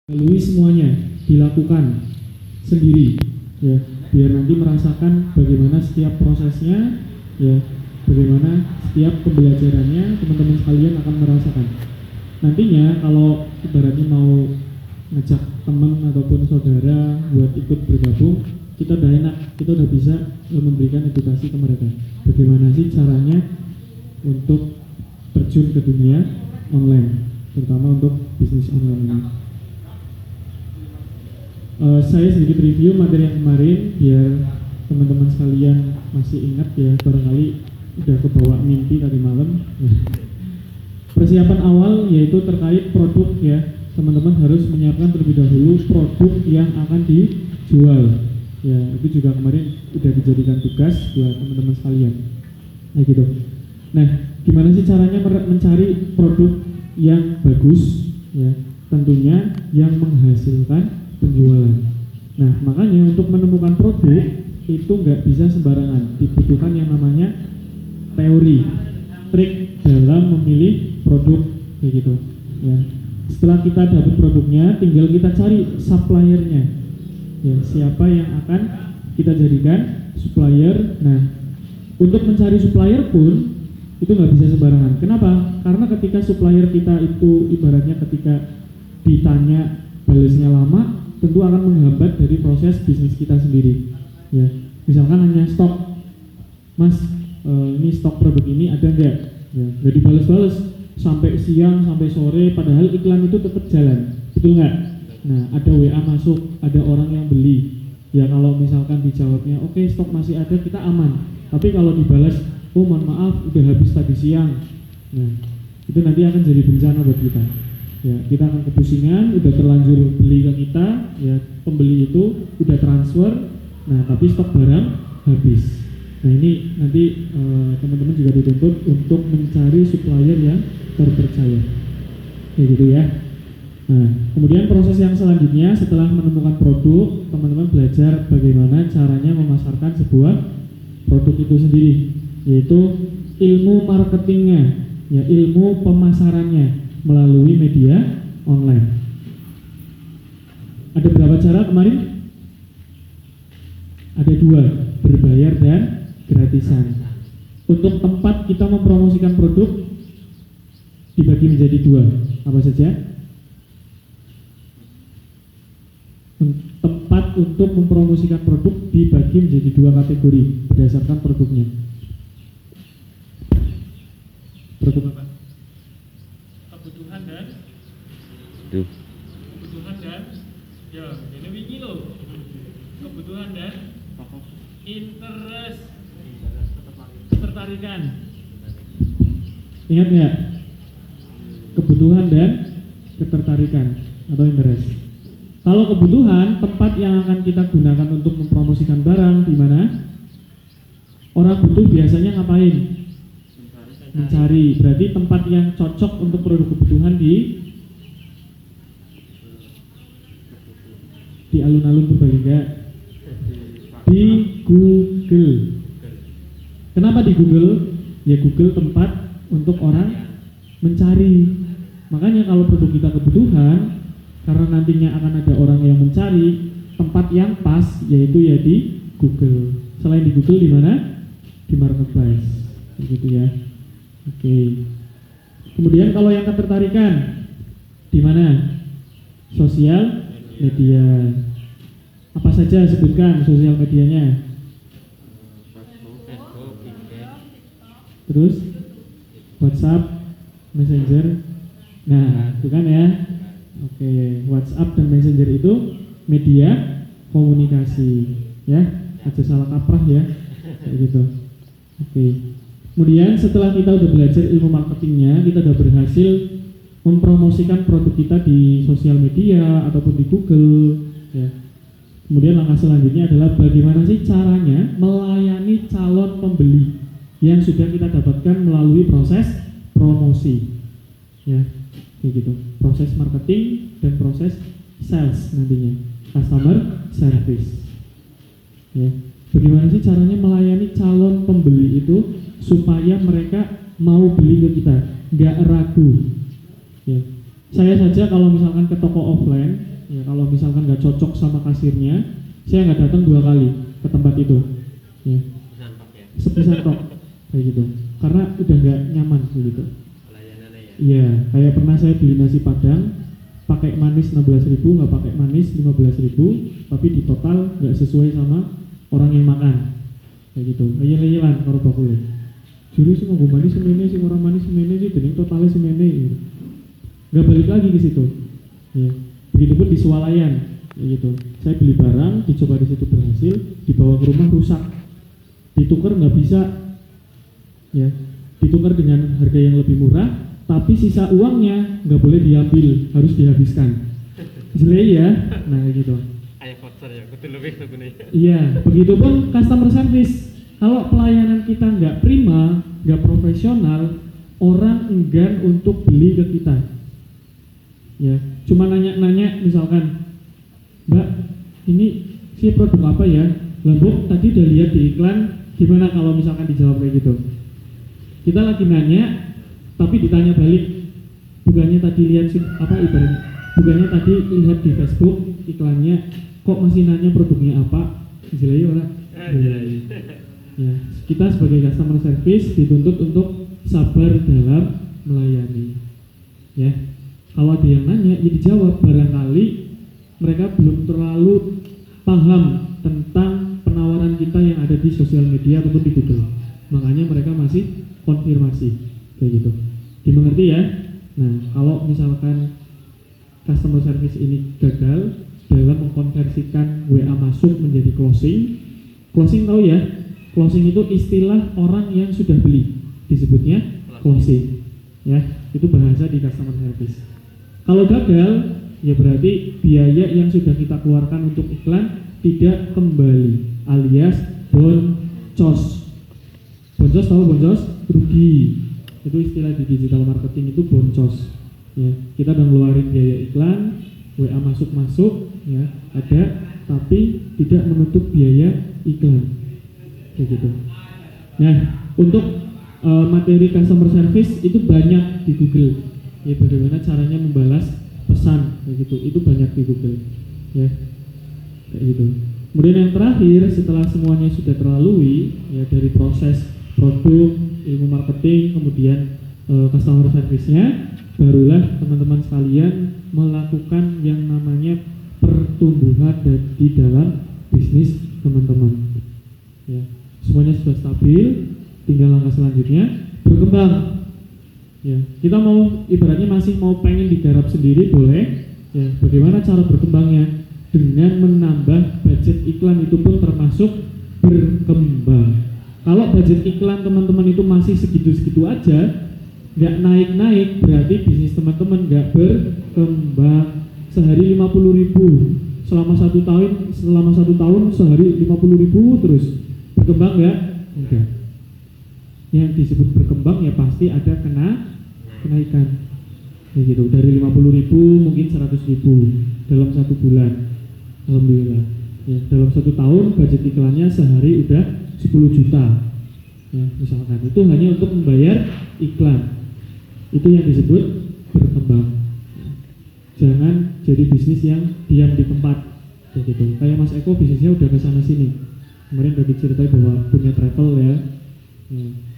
lalui semuanya, dilakukan sendiri, ya, biar nanti merasakan bagaimana setiap prosesnya, ya, bagaimana setiap pembelajarannya teman-teman sekalian akan merasakan. Nantinya kalau ibaratnya mau ngajak teman ataupun saudara buat ikut bergabung, kita udah enak, kita udah bisa memberikan edukasi ke mereka. Bagaimana sih caranya untuk terjun ke dunia online, terutama untuk bisnis online ini. Saya sedikit review materi yang kemarin biar teman-teman sekalian masih ingat ya, barangkali udah kebawa mimpi tadi malam. Persiapan awal yaitu terkait produk ya, teman-teman harus menyiapkan terlebih dahulu produk yang akan dijual ya, itu juga kemarin udah dijadikan tugas buat teman-teman sekalian. Nah gitu. Nah, gimana sih caranya mencari produk yang bagus ya, tentunya yang menghasilkan penjualan. Nah, makanya untuk menemukan produk itu nggak bisa sembarangan, dibutuhkan yang namanya teori, trik dalam memilih produk kayak gitu ya. Setelah kita dapat produknya, tinggal kita cari suppliernya ya, siapa yang akan kita jadikan supplier. Nah, untuk mencari supplier pun itu nggak bisa sembarangan. Kenapa? Karena ketika supplier kita itu ibaratnya ketika ditanya balasnya lama, tentu akan menghambat dari proses bisnis kita sendiri ya. Misalkan hanya stok, mas ini stok produk ini ada enggak ya, nggak dibalas-balas sampai siang sampai sore, padahal iklan itu tetap jalan, betul nggak? Nah, ada WA masuk, ada orang yang beli ya, kalau misalkan dijawabnya oke, stok masih ada, kita aman. Tapi kalau dibalas, oh mohon maaf udah habis tadi siang, nah itu nanti akan jadi bencana buat kita ya. Kita akan kepusingan, udah terlanjur beli ke kita ya, pembeli itu udah transfer, nah tapi stok barang habis. Nah ini nanti teman-teman juga dituntut untuk mencari supplier yang terpercaya kayak gitu ya. Nah, kemudian proses yang selanjutnya setelah menemukan produk, teman-teman belajar bagaimana caranya memasarkan sebuah produk itu sendiri, yaitu ilmu marketingnya ya, ilmu pemasarannya melalui media online. Ada berapa cara kemarin? Ada 2, berbayar dan gratisan. Untuk tempat kita mempromosikan produk dibagi menjadi 2, apa saja? Tempat untuk mempromosikan produk dibagi menjadi 2 kategori berdasarkan produknya. Produk apa? Kebutuhan dan ya ini wingi loh, kebutuhan dan interest, ketertarikan. Ingat nggak? Kebutuhan dan ketertarikan atau interest. Kalau kebutuhan, tempat yang akan kita gunakan untuk mempromosikan barang di mana? Orang butuh biasanya ngapain? Mencari. Berarti tempat yang cocok untuk produk kebutuhan di alun-alun Purbalingga, di Google. Kenapa di Google? Ya Google tempat untuk orang mencari. Makanya kalau produk kita kebutuhan, karena nantinya akan ada orang yang mencari, tempat yang pas yaitu ya di Google. Selain di Google di mana? Di marketplace, begitu ya. Oke. Kemudian kalau yang ketertarikan di mana? Sosial media. Apa saja sebutkan sosial medianya? Terus WhatsApp, Messenger. Nah, itu kan ya. Oke, WhatsApp dan Messenger itu media komunikasi ya. Aja salah kaprah ya. Kayak gitu. Oke. Kemudian setelah kita udah belajar ilmu marketingnya, kita udah berhasil mempromosikan produk kita di sosial media ataupun di Google ya. Kemudian langkah selanjutnya adalah bagaimana sih caranya melayani calon pembeli yang sudah kita dapatkan melalui proses promosi ya, kayak gitu. Proses marketing dan proses sales nantinya, customer service ya. Bagaimana sih caranya melayani calon pembeli itu supaya mereka mau beli ke kita, nggak ragu ya. Saya saja kalau misalkan ke toko offline Ya, kalau misalkan nggak cocok sama kasirnya, saya nggak datang 2 kali ke tempat itu. Ya. Sepisan tok kayak gitu. Karena udah nggak nyaman begitu. Iya, kayak pernah saya beli nasi Padang pakai manis 16.000, nggak pakai manis 15.000, tapi di total nggak sesuai sama orang yang makan. Kayak gitu. Ayel-ayelan karo bakule. Juru sih ngomong manis semene, sing orang manis semene sih, dening totalnya semene. Gitu. Nggak balik lagi ke situ. Ya. Begitupun di swalayan, gitu. Saya beli barang, dicoba di situ berhasil, dibawa ke rumah rusak, ditukar nggak bisa, ya, ditukar dengan harga yang lebih murah, tapi sisa uangnya nggak boleh diambil, harus dihabiskan. Jelek ya, nah gitu. Ayah voucher ya, betul lebih nih. Iya, begitupun customer service. Kalau pelayanan kita nggak prima, nggak profesional, orang enggan untuk beli ke kita. Ya, cuma nanya-nanya misalkan, Mbak, ini si produk apa ya? Lembut tadi udah lihat di iklan, gimana kalau misalkan dijawab kayak gitu? Kita lagi nanya, tapi ditanya balik, bukannya tadi lihat apa ibaratnya? Bukannya tadi lihat di Facebook iklannya, kok masih nanya produknya apa? Jelai orang. Ya, kita sebagai customer service dituntut untuk sabar dalam melayani. Ya. Kalau ada yang nanya, ya dijawab. Barangkali mereka belum terlalu paham tentang penawaran kita yang ada di sosial media ataupun di Google. Makanya mereka masih konfirmasi, kayak gitu. Dimengerti ya? Nah, kalau misalkan customer service ini gagal dalam mengkonversikan WA masuk menjadi closing. Closing tahu ya? Closing itu istilah orang yang sudah beli, disebutnya closing. Ya, itu bahasa di customer service. Kalau gagal, ya berarti biaya yang sudah kita keluarkan untuk iklan tidak kembali, alias boncos. Boncos tahu boncos? Rugi. Itu istilah di digital marketing, itu boncos. Ya, kita udah ngeluarin biaya iklan, WA masuk, ya ada, tapi tidak menutup biaya iklan, kayak gitu. Nah, untuk materi customer service itu banyak di Google. Ya, bagaimana caranya membalas pesan kayak gitu, itu banyak di Google, ya kayak gitu. Kemudian yang terakhir, setelah semuanya sudah terlalui, ya dari proses produk, ilmu marketing, kemudian customer service-nya, barulah teman-teman sekalian melakukan yang namanya pertumbuhan di dalam bisnis teman-teman. Ya, semuanya sudah stabil, tinggal langkah selanjutnya berkembang. Ya, kita mau ibaratnya masih mau pengen digarap sendiri boleh. Ya, bagaimana cara berkembangnya? Dengan menambah budget iklan, itu pun termasuk berkembang. Kalau budget iklan teman-teman itu masih segitu-segitu aja, nggak naik-naik, berarti bisnis teman-teman nggak berkembang. Sehari 50.000 selama 1 tahun sehari 50.000 terus berkembang nggak? Enggak. Yang disebut berkembang ya pasti ada kenaikan, ya gitu, dari 50.000 mungkin 100.000 dalam 1 bulan, alhamdulillah. Ya, dalam 1 tahun budget iklannya sehari udah 10 juta, ya misalkan. Itu hanya untuk membayar iklan. Itu yang disebut berkembang. Jangan jadi bisnis yang diam di tempat, kayak gitu. Kayak Mas Eko bisnisnya udah kesana sini. Kemarin udah diceritain bahwa punya travel ya.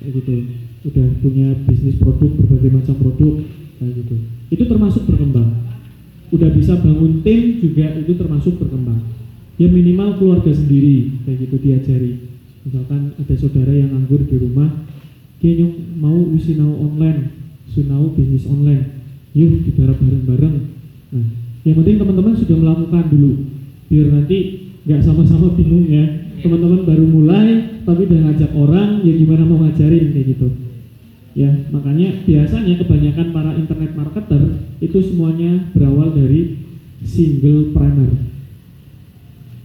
Kayak gitu, udah punya bisnis produk, berbagai macam produk, kayak gitu. Itu termasuk berkembang. Udah bisa bangun tim juga, itu termasuk berkembang. Ya minimal keluarga sendiri, kayak gitu diajari. Misalkan ada saudara yang nganggur di rumah, dia mau usinau online, sunau bisnis online, yuk digarap bareng-bareng. Nah, yang penting teman-teman sudah melakukan dulu, biar nanti nggak sama-sama bingung ya. Teman-teman baru mulai tapi udah ngajak orang, ya gimana mau ngajarin, kayak gitu. Ya, makanya biasanya kebanyakan para internet marketer itu semuanya berawal dari singlepreneur.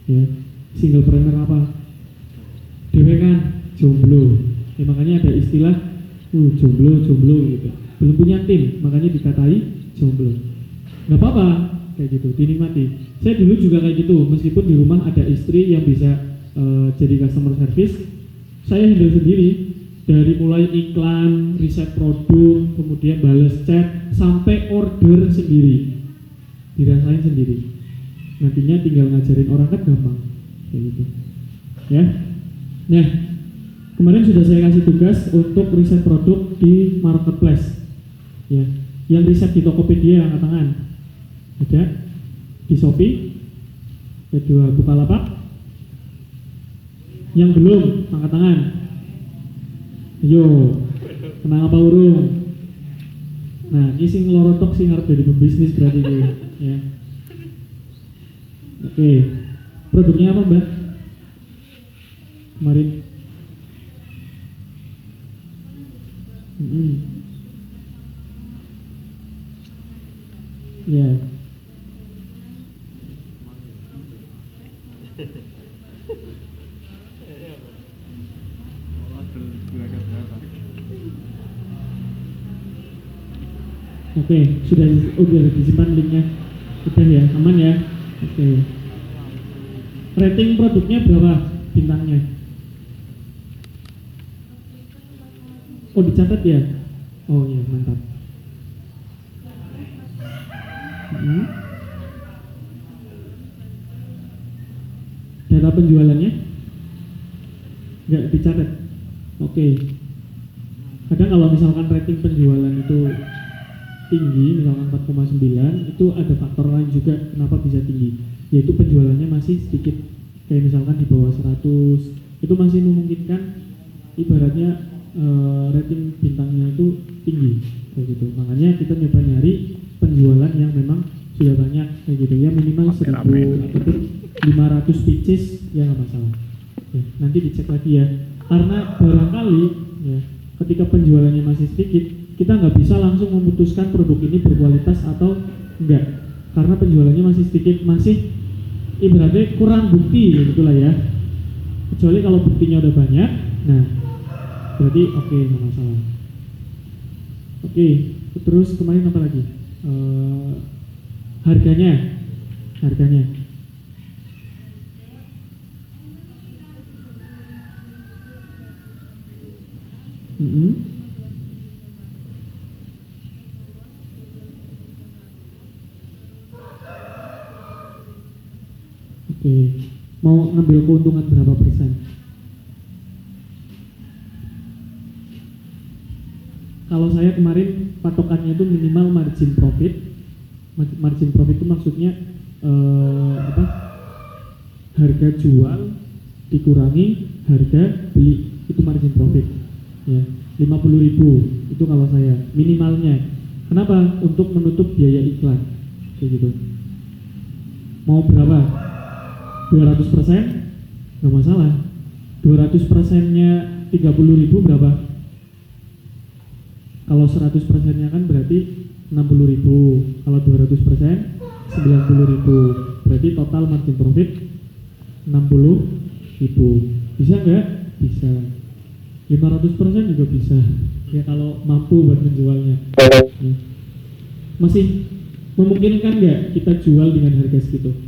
Ya, singlepreneur apa? Dewekan, jomblo. Ya, makanya ada istilah jomblo gitu. Belum punya tim, makanya dikatai jomblo. Nggak apa-apa, kayak gitu, dinikmati. Saya dulu juga kayak gitu, meskipun di rumah ada istri yang bisa jadi customer service, saya handle sendiri, dari mulai iklan, riset produk, kemudian balas chat, sampai order sendiri, dirasain sendiri. nantinya tinggal ngajarin orang kan gampang kayak gitu ya. Nah, kemarin sudah saya kasih tugas untuk riset produk di marketplace ya. Yang riset di Tokopedia angkat tangan. Ada di Shopee, kedua Bukalapak. Yang belum angkat tangan. Yo, kenal apa urung? Nah, ini sing lorotok sing harus jadi pembisnis berarti gue ya. Oke, produknya apa Mbak? Kemarin ya. Oke, sudah disimpan linknya. Sudah ya, aman ya. Oke. Rating produknya berapa bintangnya? Oh, dicatat ya? Oh iya, mantap. Data penjualannya? Nggak dicatat? Oke. Kadang kalau misalkan rating penjualan itu tinggi, misalkan 4,9, itu ada faktor lain juga kenapa bisa tinggi, yaitu penjualannya masih sedikit, kayak misalkan di bawah 100, itu masih memungkinkan ibaratnya rating bintangnya itu tinggi kayak gitu. Makanya kita nyoba nyari penjualan yang memang sudah banyak kayak gitu ya, minimal 1000 ataupun 500 pieces ya nggak masalah. Oke, nanti dicek lagi ya, karena barangkali ya ketika penjualannya masih sedikit, kita nggak bisa langsung memutuskan produk ini berkualitas atau enggak, karena penjualannya masih sedikit, masih ibaratnya kurang bukti gitulah ya. Kecuali kalau buktinya udah banyak, nah berarti oke, nggak masalah. Oke, terus kemarin apa lagi? Harganya. Oke, mau ngambil keuntungan berapa persen? Kalau saya kemarin patokannya itu minimal margin profit. Margin profit itu maksudnya harga jual dikurangi harga beli, itu margin profit ya. 50.000 itu kalau saya minimalnya. Kenapa? Untuk menutup biaya iklan kayak gitu. Mau berapa? 200%? Nggak masalah. 200%-nya 30.000 berapa? Kalau 100%-nya kan berarti 60.000. Kalau 200% 90.000. Berarti total margin profit 60.000. Bisa nggak? Bisa. 500% juga bisa. Ya kalau mampu buat menjualnya. Ya. Masih memungkinkan nggak kita jual dengan harga segitu?